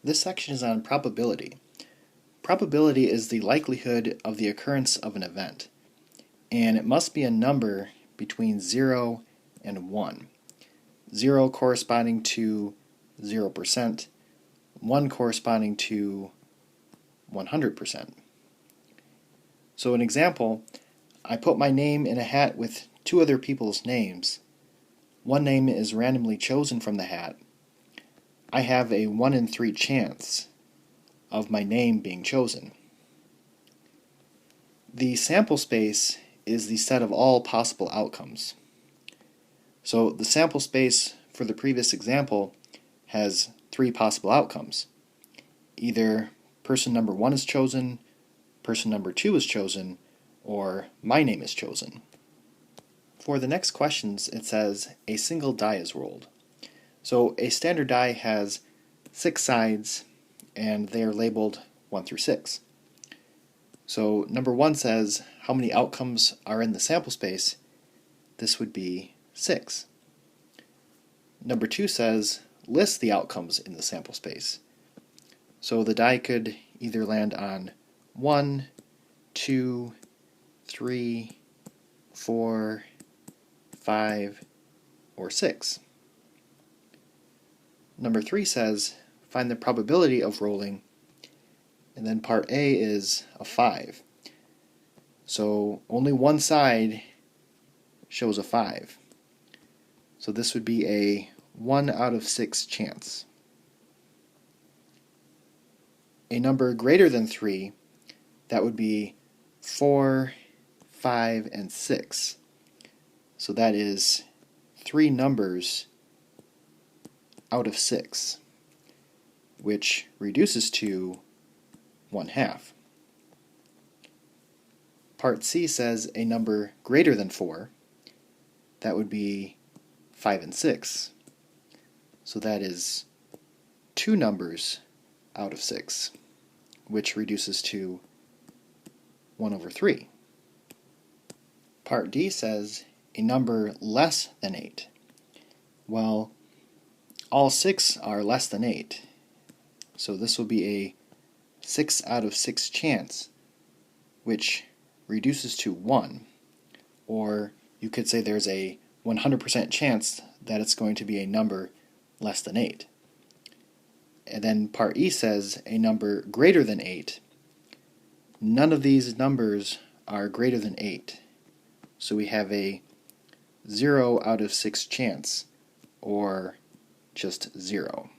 This section is on probability. Probability is the likelihood of the occurrence of an event, and it must be a number between 0 and 1. 0 corresponding to 0%, 1 corresponding to 100%. So an example, I put my name in a hat with two other people's names. One name is randomly chosen from the hat. I have a 1 in 3 chance of my name being chosen. The sample space is the set of all possible outcomes. So the sample space for the previous example has 3 possible outcomes. Either person number 1 is chosen, person number 2 is chosen, or my name is chosen. For the next questions, it says a single die is rolled. So a standard die has 6 sides and they are labeled 1 through 6. So number 1 says how many outcomes are in the sample space. This would be 6. Number 2 says list the outcomes in the sample space. So the die could either land on 1, 2, 3, 4, 5, or 6. Number 3 says find the probability of rolling, and then part A is a 5. So only one side shows a 5. So this would be a 1 out of 6 chance. A number greater than 3, that would be 4, 5, and 6. So that is 3 numbers out of 6, which reduces to 1/2. Part C says a number greater than 4, that would be 5 and 6. So that is 2 numbers out of 6, which reduces to 1/3. Part D says a number less than 8. Well, all 6 are less than 8, so this will be a 6 out of 6 chance, which reduces to 1, or you could say there's a 100% chance that it's going to be a number less than 8. And then part E says a number greater than 8. None of these numbers are greater than 8, so we have a 0 out of 6 chance, or just 0.